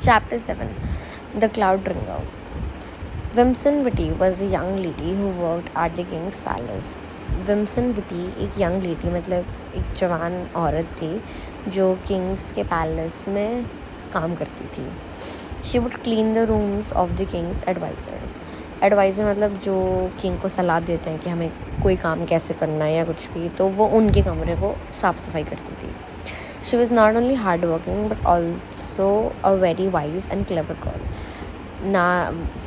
Chapter 7. The Cloud Ringer. Vimson Witty was a young lady who worked at the King's Palace. Wimsen witty एक young lady मतलब एक जवान औरत थी जो किंग्स के पैलेस में काम करती थी. She would clean the rooms of the king's advisers. Adviser मतलब जो किंग को सलाह देते हैं कि हमें कोई काम कैसे करना है या कुछ भी, तो वो उनके कमरे को साफ़ सफाई करती थी. She was not only hard working but also a very wise and clever girl. ना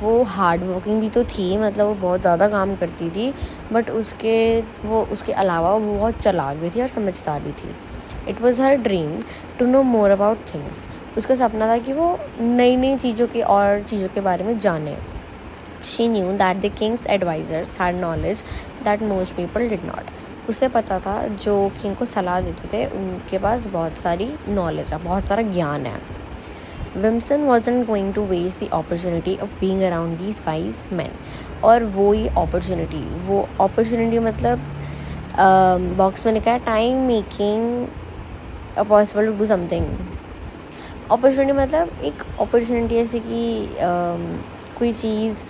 वो हार्ड वर्किंग भी तो थी, मतलब वो बहुत ज़्यादा काम करती थी, बट उसके अलावा वो बहुत चालाक भी थी और समझदार भी थी. It was her dream to know more about things. उसका सपना था कि वो नई नई चीज़ों के बारे में जाने. She knew that the king's advisers had knowledge that most people did not. उसे पता था जो किंग को सलाह देते थे उनके पास बहुत सारी नॉलेज है, बहुत सारा ज्ञान है. विम्सन wasn't going to waste the opportunity of being around these wise men. और वो opportunity मतलब बॉक्स में लिखा है time making possible to do something. Opportunity मतलब एक अपॉर्चुनिटी ऐसी कि कोई चीज़,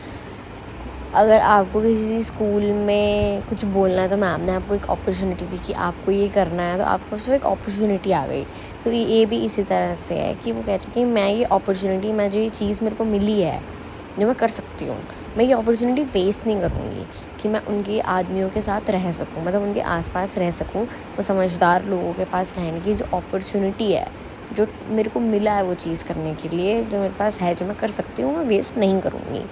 अगर आपको किसी स्कूल में कुछ बोलना है तो मैम ने आपको एक अपॉर्चुनिटी दी कि आपको ये करना है, तो आपको उसमें एक अपॉर्चुनिटी आ गई. तो ये भी इसी तरह से है कि वो कहते हैं कि मैं जो ये चीज़ मेरे को मिली है जो मैं कर सकती हूँ, मैं ये अपॉर्चुनिटी वेस्ट नहीं करूँगी कि मैं उनके आदमियों के साथ रह सकूँ, मतलब उनके आसपास रह सकूँ. वो समझदार लोगों के पास रहने की जो अपॉर्चुनिटी है, जो मेरे को मिला है वो चीज़ करने के लिए, जो मेरे पास है, जो मैं कर सकती हूँ, मैं वेस्ट नहीं करूँगी.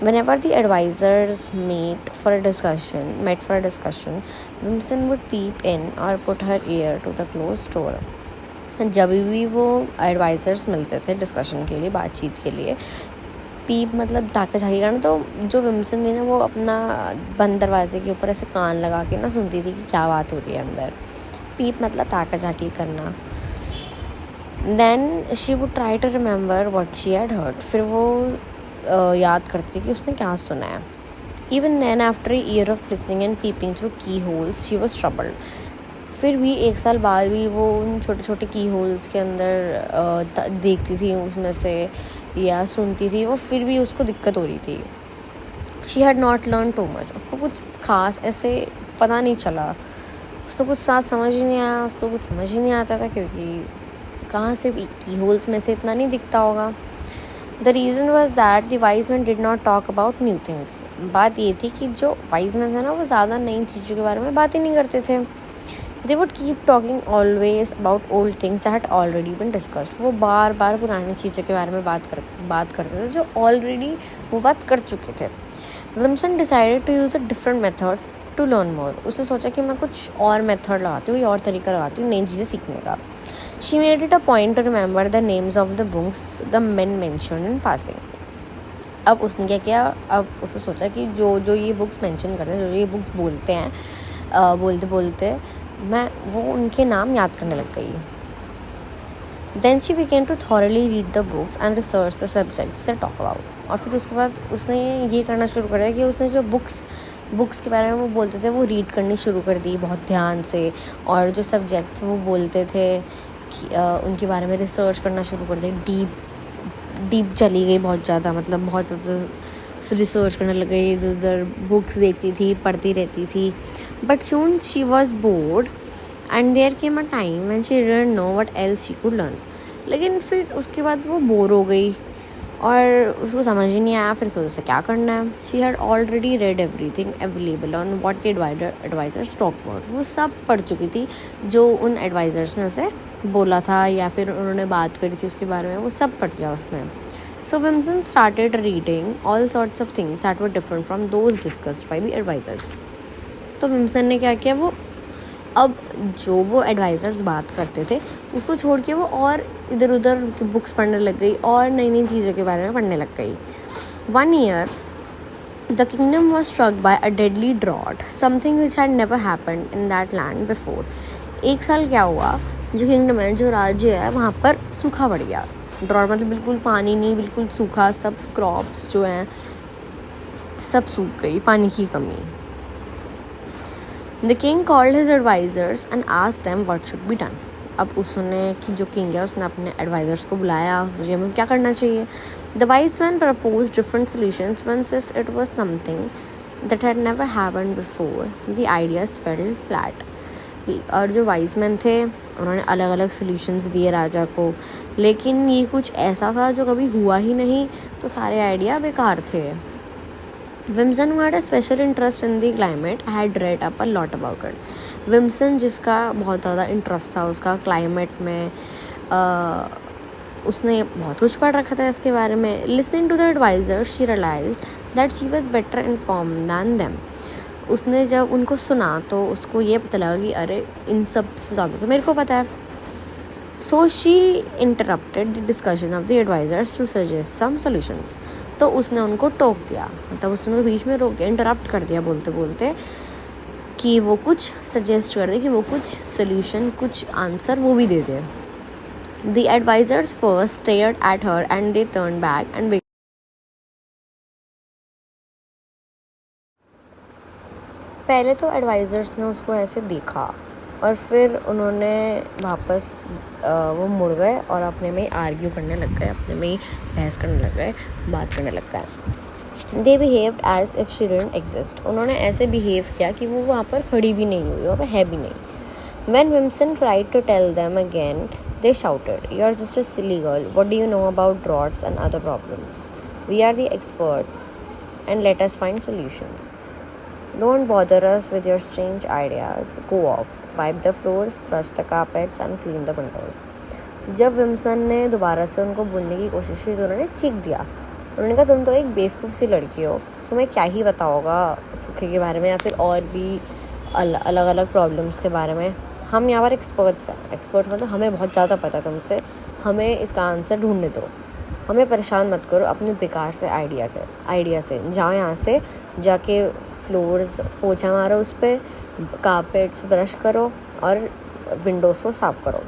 Whenever the advisors met for a discussion, Vimpson would peep in or put her ear to the closed door. जब भी वो एडवाइज़र्स मिलते थे डिस्कशन के लिए, बातचीत के लिए, पीप मतलब ताका झाकी करना, तो जो विम्सन थी ना वो अपना बंद दरवाजे के ऊपर ऐसे कान लगा के ना सुनती थी कि क्या बात हो रही है अंदर. पीप मतलब ताका झाकी करना. Then she would try to remember what she had heard. फिर वो याद करती थी कि उसने क्या सुना है. Even then after a year of listening and peeping through keyholes she was troubled. फिर भी 1 साल बाद भी वो उन छोटे छोटे की होल्स के अंदर देखती थी उसमें से या सुनती थी, वो फिर भी उसको दिक्कत हो रही थी. She had not learn too much. उसको कुछ खास ऐसे पता नहीं चला, उसको कुछ साथ समझ ही नहीं आया, उसको कुछ समझ ही नहीं आता था क्योंकि कहाँ से की होल्स में से इतना नहीं दिखता होगा. The reason was that the wise men did not talk about new things. बात ये थी कि जो wise men थे ना वो ज़्यादा नई चीज़ों के बारे में बात ही नहीं करते थे. They would keep talking always about old things that had already been discussed. वो बार बार पुरानी चीज़ों के बारे में बात करते थे जो already वो बात कर चुके थे. Vimpson decided to use a different method to learn more. उसने सोचा कि मैं कुछ और मेथड लगाती हूँ, और तरीका लगाती हूँ नई चीज़ें सीखने का. She made it a point to remember the names of the books the men mentioned in passing. अब उसने क्या किया, अब उसने सोचा कि जो ये बुक्स मेंशन करते हैं, जो ये बुक्स बोलते हैं, बोलते बोलते मैं वो उनके नाम याद करने लग गई. Then she began to thoroughly read the books and research the subjects they talk about. और फिर उसके बाद उसने ये करना शुरू कर दिया कि उसने जो बुक्स के बारे में वो बोलते थे वो रीड करनी शुरू कर दी बहुत ध्यान से, और जो सब्जेक्ट्स वो बोलते थे उनके बारे में रिसर्च करना शुरू कर दी. डीप चली गई बहुत ज़्यादा, मतलब बहुत ज़्यादा रिसर्च करने लग गई, इधर उधर बुक्स देखती थी, पढ़ती रहती थी. But soon she was bored and there came a time when she didn't know what else she could learn. लेकिन फिर उसके बाद वो बोर हो गई और उसको समझ ही नहीं आया फिर सोचा से क्या करना है. She had already red everything available on what advisers talk about. वो सब पढ़ चुकी थी जो उन एडवाइज़र्स ने उसे बोला था या फिर उन्होंने बात करी थी उसके बारे में, वो सब पढ़ लिया उसने. So Wimsen started reading all sorts of things that were different from those discussed by the advisers. तो विम्सन ने क्या किया, वो अब जो वो एडवाइज़र्स बात करते थे उसको छोड़ के वो और इधर उधर की बुक्स पढ़ने लग गई और नई नई चीज़ों के बारे में पढ़ने लग गई. 1 year the kingdom was struck by a deadly drought, something which had never happened in that land before. 1 साल क्या हुआ, जो किंगडम है, जो राज्य है, वहाँ पर सूखा पड़ गया. ड्रॉट मतलब बिल्कुल पानी नहीं, बिल्कुल सूखा, सब क्रॉप्स जो हैं सब सूख गई, पानी की कमी. The king called his advisors and asked them what should be done. अब उसने कि जो किंग है उसने अपने एडवाइजर्स को बुलाया, मुझे हमें क्या करना चाहिए. The wise man propose different solutions once it was something that had never happened before. The ideas fell flat. और जो वाइज मैन थे उन्होंने अलग अलग सोल्यूशंस दिए राजा को, लेकिन ये कुछ ऐसा था जो कभी हुआ ही नहीं, तो सारे आइडिया बेकार थे. विम्सन who had a special interest in the climate had read up a lot about it. विम्सन जिसका बहुत ज़्यादा इंटरेस्ट था उसका क्लाइमेट में, उसने बहुत कुछ पढ़ रखा था इसके बारे में. Listening to the adviser she realised that she was better informed than them. उसने जब उनको सुना तो उसको ये पता लगा कि अरे इन सब से ज़्यादा तो मेरे को पता है. So she interrupted the discussion of the advisers to suggest some solutions. तो उसने उनको टोक दिया, मतलब उसने बीच में रोक दिया, इंटरप्ट कर दिया बोलते बोलते कि वो कुछ सजेस्ट कर दे, कि वो कुछ सोल्यूशन, कुछ आंसर वो भी दे दे. The advisers first stared at her and they turn back and पहले तो एडवाइज़र्स ने उसको ऐसे देखा और फिर उन्होंने वापस वो मुड़ गए और अपने में ही आर्ग्यू करने लग गए, अपने में ही बहस करने लग गए, बात करने लग गए. They behaved as if she didn't exist. उन्होंने ऐसे बिहेव किया कि वो वहाँ पर खड़ी भी नहीं हुई, वहाँ पर है भी नहीं. When Vincent tried to tell them again, they shouted, "You're just a silly girl. What do you know about droughts and other problems? We are the experts, and let us find solutions. Don't bother us with your strange ideas. Go off. Wipe the floors, brush the carpets, and clean the windows." जब विम्सन ने दोबारा से उनको बोलने की कोशिश की तो उन्होंने चीख दिया. उन्होंने कहा तुम तो एक बेवकूफ़ सी लड़की हो, तुम्हें क्या ही पता होगा सूखे के बारे में या फिर और भी अलग अलग प्रॉब्लम्स के बारे में. हम यहाँ पर एक्सपर्ट्स हैं. एक्सपर्ट मतलब हमें बहुत ज़्यादा पता है तुमसे, हमें इसका आंसर ढूंढने दो, हमें परेशान मत करो अपने बेकार से आइडिया से. जाओ यहाँ से, जाके फ्लोर्स पोछा मारो, उस पर कारपेट्स ब्रश करो और विंडोज़ को साफ़ करो.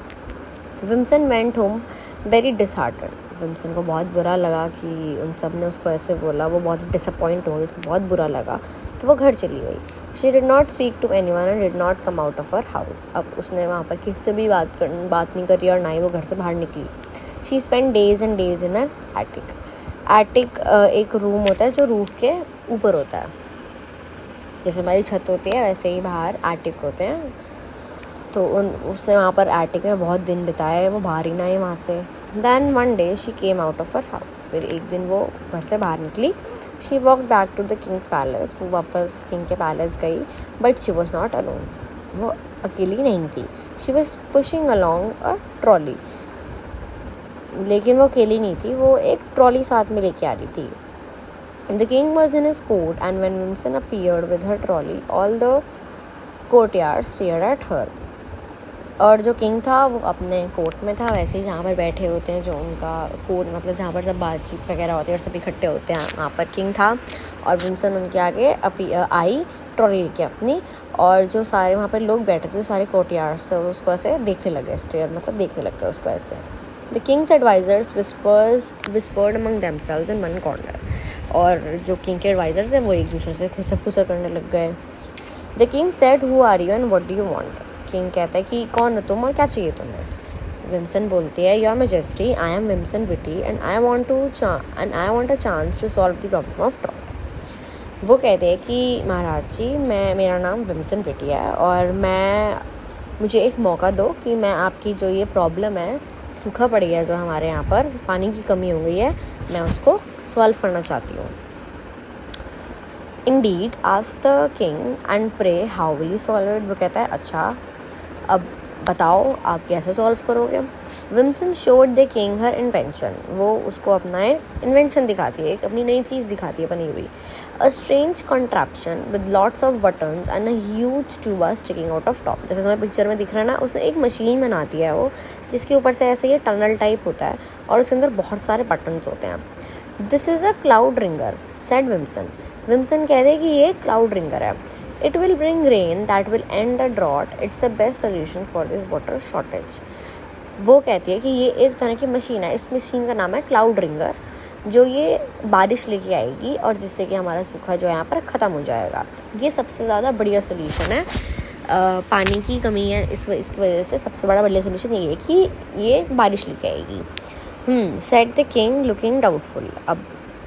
विम्सन वेंट होम वेरी डिसहार्टेड. विम्सन को बहुत बुरा लगा कि उन सब ने उसको ऐसे बोला, वो बहुत डिसअपॉइंट हो गई, उसको बहुत बुरा लगा, तो वो घर चली गई. She did not speak to anyone and did not come out of her house. अब उसने वहाँ पर किसी से भी बात नहीं करी और ना ही वो घर से बाहर निकली. She spend days and days in an attic. Attic एक रूम होता है जो रूफ के ऊपर होता है, जैसे हमारी छत होती है वैसे ही बाहर एटिक होते हैं. तो उसने वहाँ पर एटिक में बहुत दिन बिताए, वो बाहर ही ना आई वहाँ से. Then one day she came out of her house. फिर एक दिन वो घर से बाहर निकली. She walk back to the king's palace. वो वापस किंग के पैलेस गई, but she was not alone. वो अकेली नहीं थी. She was pushing along a trolley. लेकिन वो अकेली नहीं थी, वो एक ट्रॉली साथ में लेके आ रही थी. The king was in his court, and when Vimpson appeared with her trolley, all the courtiers stared at her. और जो किंग था वो अपने कोर्ट में था, वैसे ही जहाँ पर बैठे होते हैं, जो उनका कोर्ट मतलब जहाँ पर सब बातचीत वगैरह होती है और सब इकट्ठे होते हैं, वहाँ पर किंग था. और विम्सन उनके आगे आई ट्रॉली लेके अपनी, और जो सारे वहाँ पर लोग बैठे थे, सारे कोर्टियार्स उसको ऐसे देखने लगे, स्टेयर मतलब देखने लग गए उसको ऐसे. The king's advisors whispered among themselves in one corner. और जो किंग के एडवाइज़र्स हैं वो एक दूसरे से खुसर करने लग गए. The king said, "Who are you and what do you want?" King कहता है कि कौन हो तुम और क्या चाहिए तुम्हें. विम्सन बोलती है, "Your Majesty, I am Vimpson Vitty and I want a chance to solve the problem of drought." वो कहते हैं कि महाराज जी, मेरा नाम विम्सन विटी है और मुझे एक मौका दो कि मैं आपकी जो ये प्रॉब्लम है, सूखा पड़ गया जो हमारे यहाँ पर, पानी की कमी हो गई है, मैं उसको सॉल्व करना चाहती हूँ. Indeed asked the king and pray how will you solve it. वो कहता है अच्छा अब बताओ आप कैसे सॉल्व करोगे. Wimsen showed the king her invention. वो उसको अपना इन्वेंशन दिखाती है, एक अपनी नई चीज़ दिखाती है बनी हुई. A strange contraption with lots of buttons and a huge tuba sticking out of top. जैसे हमें पिक्चर में दिख रहा है ना, उसने एक मशीन बनाती है वो, जिसके ऊपर से ऐसे ये टनल टाइप होता है और उसके अंदर बहुत सारे बटन्स होते हैं. This is a cloud wringer said Wimsen. Wimsen कहते हैं कि ये क्लाउड रिंगर है. It will bring rain that will end the drought. It's the best solution for this water shortage. वो कहती है कि ये एक तरह की मशीन है, इस मशीन का नाम है क्लाउड रिंगर, जो ये बारिश लेके आएगी और जिससे कि हमारा सूखा जो है यहाँ पर ख़त्म हो जाएगा. ये सबसे ज़्यादा बढ़िया सोल्यूशन है पानी की कमी है, इसकी वजह से सबसे बढ़िया सोल्यूशन ये है कि ये बारिश लेके आएगी। Said the king looking doubtful. अब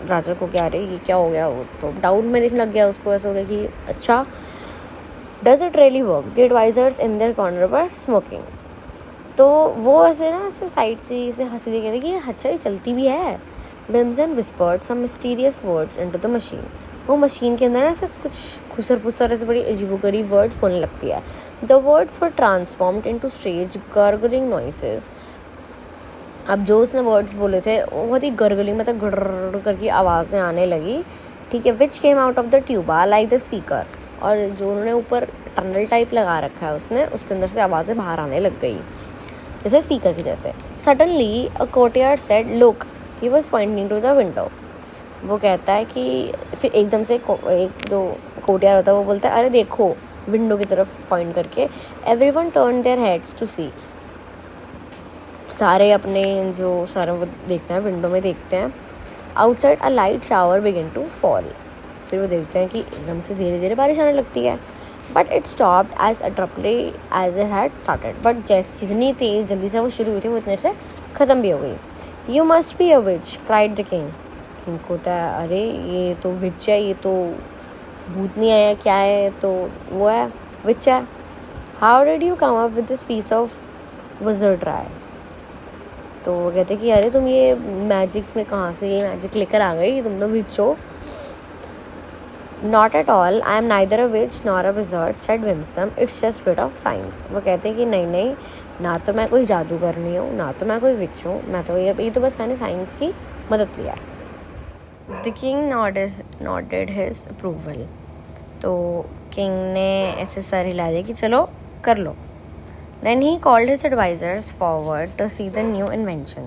राजा को क्या रही ये क्या हो गया, वो तो डाउट में दिखने लग गया उसको, ऐसा हो गया कि अच्छा does it really work. The advisers in their corner पर स्मोकिंग। तो वो ऐसे ना ऐसे साइड से ऐसे हंसी दे कहते कि अच्छा ये चलती भी है। Wimsen whispered some mysterious words into the machine. वो मशीन के अंदर ना ऐसे कुछ खुसर पुसर ऐसे बड़ी अजीबोगरीब वर्ड्स बोलने लगती है। The words were transformed into strange gargling noises. अब जो उसने वर्ड्स बोले थे वो बहुत ही गर्गलिंग मतलब गुर्र करके आवाज़ें आने लगी, ठीक है। Which came out of the tuba like the speaker. और जो उन्होंने ऊपर टनल टाइप लगा रखा है उसने, उसके अंदर से आवाज़ें बाहर आने लग गई जैसे स्पीकर की जैसे। Suddenly a courtier said look, he was pointing to the window. वो कहता है कि फिर एकदम से एक जो कोर्टियार्ड होता है वो बोलता है अरे देखो, विंडो की तरफ पॉइंट करके। Everyone turn their heads to see. सारे अपने जो सारे वो देखते हैं, विंडो में देखते हैं। Outside a light shower begin to fall. फिर वो देखते हैं कि एकदम से धीरे धीरे बारिश आने लगती है। But it stopped as abruptly as it had started. But जैसे जितनी तेज़ जल्दी से वो शुरू हुई थी वो इतने से ख़त्म भी हो गई। You must be a which cried the king. King को होता है अरे ये तो विच है, ये तो भूत नहीं आया क्या है, तो वो है विच है। How did you come up with this piece of wizardry. तो वो कहते कि अरे तुम ये मैजिक में कहाँ से ये मैजिक लेकर आ गई, तुम तो विच हो। Not at all, I am neither a witch nor a wizard said Wimsen, it's just bit of science. वो कहते हैं कि नहीं नहीं, ना तो मैं कोई जादूगर नहीं हूँ, ना तो मैं कोई विच हूँ, मैं तो ये तो बस मैंने साइंस की मदद लिया। The king noted his approval. तो किंग ने ऐसे सर हिला दिया कि चलो कर लो। Then he called his advisors forward to see the new invention.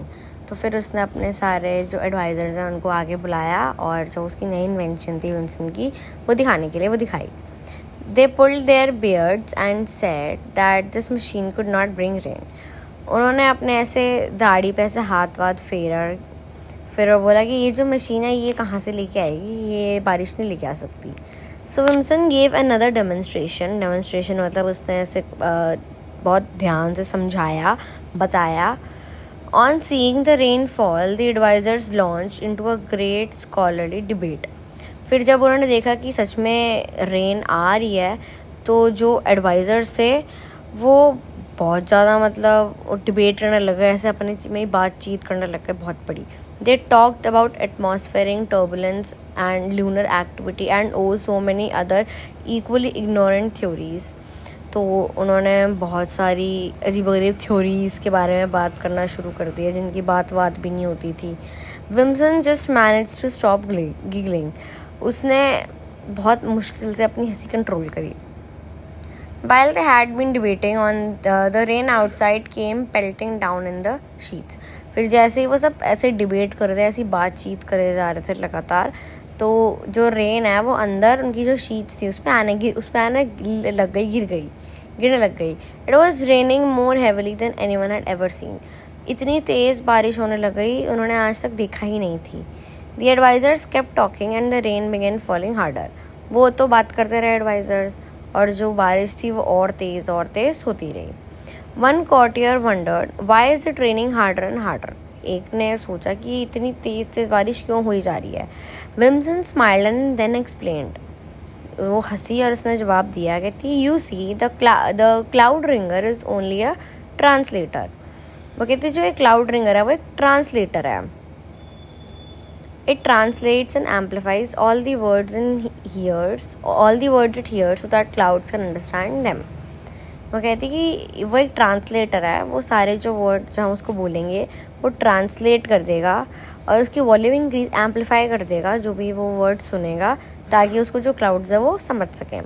तो फिर उसने अपने सारे जो एडवाइज़र्स हैं उनको आगे बुलाया और जो उसकी नई इन्वेंशन थी विंसन की वो दिखाने के लिए वो दिखाई। They pulled their beards and said that this machine could not bring rain. उन्होंने अपने ऐसे दाढ़ी पे ऐसे हाथ वाथ फेरा, फिर वो बोला कि ये जो मशीन है ये कहाँ से लेके आएगी, ये बारिश नहीं लेके आ सकती। So Wimson gave another demonstration मतलब उसने ऐसे बहुत ध्यान से समझाया बताया। On seeing the rain fall the advisers launch into a great scholarly debate. फिर जब उन्होंने देखा कि सच में रेन आ रही है तो जो एडवाइजर्स थे वो बहुत ज़्यादा मतलब डिबेट करने लगे, ऐसे अपने में ही बातचीत करने लग गए बहुत बड़ी। They talked about atmospheric turbulence and lunar activity and oh so many other equally ignorant theories. तो उन्होंने बहुत सारी अजीबोगरीब थ्योरीज़ के बारे में बात करना शुरू कर दिया जिनकी बात भी नहीं होती थी। Wimsen just manage to stop giggling. उसने बहुत मुश्किल से अपनी हंसी कंट्रोल करी। While they had been debating on the rain outside came pelting down in the sheets. फिर जैसे ही वो सब ऐसे डिबेट कर रहे थे, ऐसी बातचीत करे जा रहे थे लगातार, तो जो रेन है वो अंदर उनकी जो शीट्स थी उस पर आने गिरने लग गई। It was raining more heavily than anyone had ever seen. इतनी तेज़ बारिश होने लग गई उन्होंने आज तक देखा ही नहीं थी। The advisers kept talking and the rain began falling harder. वो तो बात करते रहे एडवाइजर्स और जो बारिश थी वो और तेज़ होती रही। One courtier wondered why is it raining harder and harder. एक ने सोचा कि इतनी तेज़ बारिश क्यों हुई जा रही है। Wimson smiled and then explained. वो हंसी और उसने जवाब दिया कि you see the cloud ringer is only a translator. वो कहती जो एक क्लाउड रिंगर है वो एक ट्रांसलेटर है। It translates and amplifies all the words it hears so that clouds can understand them. वो कहती कि वो एक ट्रांसलेटर है, वो सारे जो वर्ड जो हम उसको बोलेंगे वो ट्रांसलेट कर देगा और उसकी वॉल्यूम इंक्रीज एम्पलीफाई कर देगा जो भी वो वर्ड सुनेगा ताकि उसको जो क्लाउड्स है वो समझ सकें।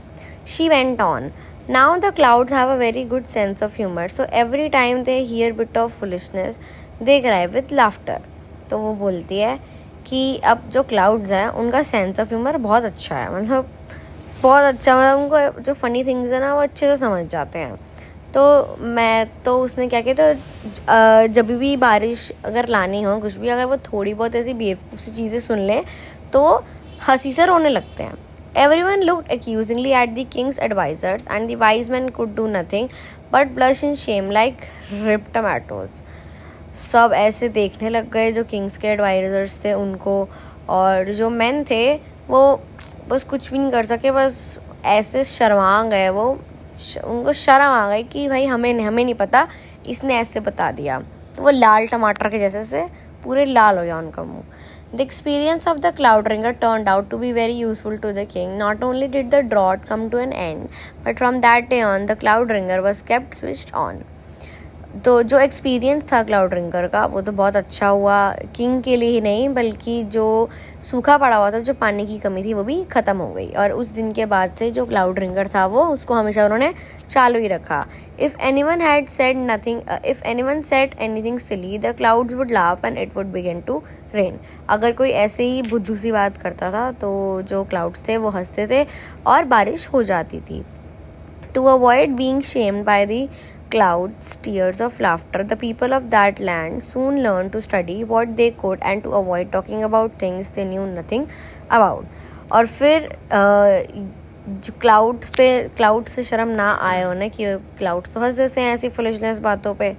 She went on, now the clouds have a very good sense of humour so every time they hear bit of foolishness they cry with laughter. तो वो बोलती है कि अब जो क्लाउड्स हैं उनका सेंस ऑफ ह्यूमर बहुत अच्छा है, मतलब बहुत अच्छा, मतलब उनको जो फ़नी थिंग्स है ना वो अच्छे से समझ जाते हैं। तो उसने क्या किया, तो जब भी बारिश अगर लानी हो कुछ भी, अगर वो थोड़ी बहुत ऐसी बेवकूफ़ सी चीज़ें सुन ले तो हंसी से रोने लगते हैं। Everyone looked accusingly at the king's advisors, and the wise men could do nothing but blush in shame like ripe tomatoes. सब ऐसे देखने लग गए जो किंग्स के एडवाइजर्स थे उनको, और जो मेन थे वो बस कुछ भी नहीं कर सके, बस ऐसे शर्मा गए वो, उनको शर्म आ गई कि भाई हमें नहीं पता, इसने ऐसे बता दिया। तो वो लाल टमाटर के जैसे से पूरे लाल हो गया उनका मुंह। The experience of the Cloudringer turned out to be very useful to the king. Not only did the drought come to an end, but from that day on, the Cloudringer was kept switched on. तो जो experience था cloud ringer का वो तो बहुत अच्छा हुआ, king के लिए ही नहीं बल्कि जो सूखा पड़ा हुआ था, जो पानी की कमी थी वो भी ख़त्म हो गई। और उस दिन के बाद से जो क्लाउड रिंगर था वो उसको हमेशा उन्होंने चालू ही रखा। If anyone said anything silly, the clouds would laugh and it would begin to rain. अगर कोई ऐसे ही बुद्धू सी बात करता था तो जो क्लाउड्स थे वो हंसते थे और बारिश हो जाती थी। To avoid being shamed by the clouds, tears of laughter, the people of that land soon learned to study what they could and to avoid talking about things they knew nothing about. और फिर जो clouds से शर्म ना आए उन्हें कि clouds तो हंस जैसे हैं ऐसी फुलिशनेस बातों पे,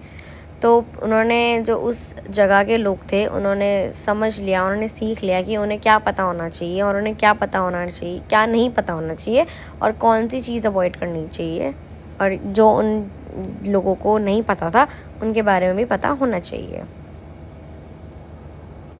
तो उन्होंने जो उस जगह के लोग थे उन्होंने समझ लिया, उन्होंने सीख लिया कि उन्हें क्या पता होना चाहिए और उन्हें क्या पता होना चाहिए, क्या नहीं पता होना चाहिए और कौन सी चीज़ अवॉइड करनी चाहिए, और जो उन लोगों को नहीं पता था उनके बारे में भी पता होना चाहिए।